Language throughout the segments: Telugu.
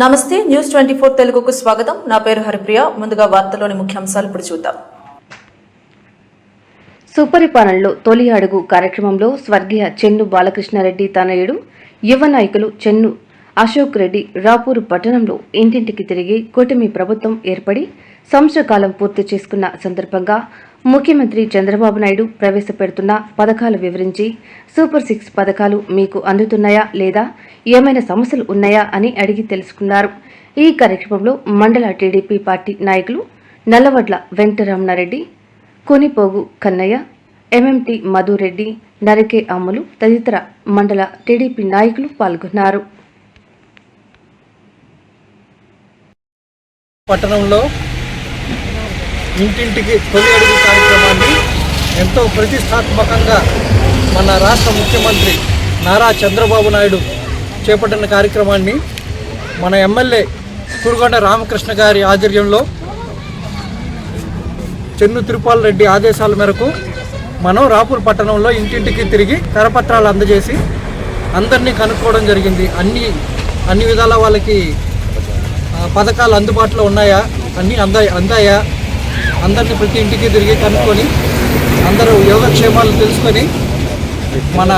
నమస్తే న్యూస్ 24 తెలుగుకు స్వాగతం. నా పేరు హరిప్రియ. ముందుగా వార్తల్లోని ముఖ్యాంశాలు ఇప్పుడు చూద్దాం. సుపరిపాలనలో తొలి అడుగు కార్యక్రమంలో స్వర్గీయ చెన్ను బాలకృష్ణారెడ్డి తనయుడు యువ నాయకులు చెన్ను అశోక్ రెడ్డి రాపూరు పట్టణంలో ఇంటింటికి తిరిగి కూటమి ప్రభుత్వం ఏర్పడి సంవత్సర కాలం పూర్తి చేసుకున్న సందర్భంగా ముఖ్యమంత్రి చంద్రబాబు నాయుడు ప్రవేశపెడుతున్న పథకాలు వివరించి సూపర్ 6 పథకాలు మీకు అందుతున్నాయా లేదా ఏమైనా సమస్యలు ఉన్నాయా అని అడిగి తెలుసుకున్నారు. ఈ కార్యక్రమంలో మండల టీడీపీ పార్టీ నాయకులు నల్లవడ్ల వెంకటరమణారెడ్డి, కొనిపోగు కన్నయ్య, ఎంఎంటీ మధురెడ్డి, నరికే అమ్ములు తదితర మండల టీడీపీ నాయకులు పాల్గొన్నారు. పట్టణంలో ఇంటింటికి తొలి అడుగు కార్యక్రమాన్ని ఎంతో ప్రతిష్టాత్మకంగా మన రాష్ట్ర ముఖ్యమంత్రి నారా చంద్రబాబు నాయుడు చేపట్టిన కార్యక్రమాన్ని మన ఎమ్మెల్యే కురుగొండ రామకృష్ణ గారి ఆధ్వర్యంలో చెన్ను తిరుపాల్ రెడ్డి ఆదేశాల మేరకు మనం రాపూర్ పట్టణంలో ఇంటింటికి తిరిగి కరపత్రాలు అందజేసి అందరినీ కనుక్కోవడం జరిగింది. అన్ని విధాల వాళ్ళకి పథకాలు అందుబాటులో ఉన్నాయా, అన్నీ అందాయా, అందరినీ ప్రతి ఇంటికి తిరిగి కనుక్కొని అందరూ యోగక్షేమాలు తెలుసుకొని మన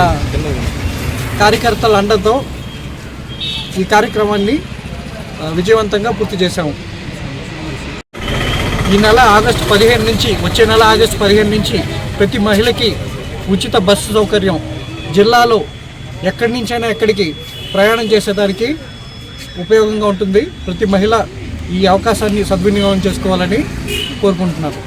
కార్యకర్తల అండతో ఈ కార్యక్రమాన్ని విజయవంతంగా పూర్తి చేశాము. ఈ నెల ఆగస్టు 15 నుంచి వచ్చే నెల ఆగస్టు 15 నుంచి ప్రతి మహిళకి ఉచిత బస్సు సౌకర్యం, జిల్లాలో ఎక్కడి నుంచైనా ఎక్కడికి ప్రయాణం చేసేదానికి ఉపయోగంగా ఉంటుంది. ప్రతి మహిళ ఈ అవకాశాన్ని సద్వినియోగం చేసుకోవాలని కోరుకుంటున్నారు.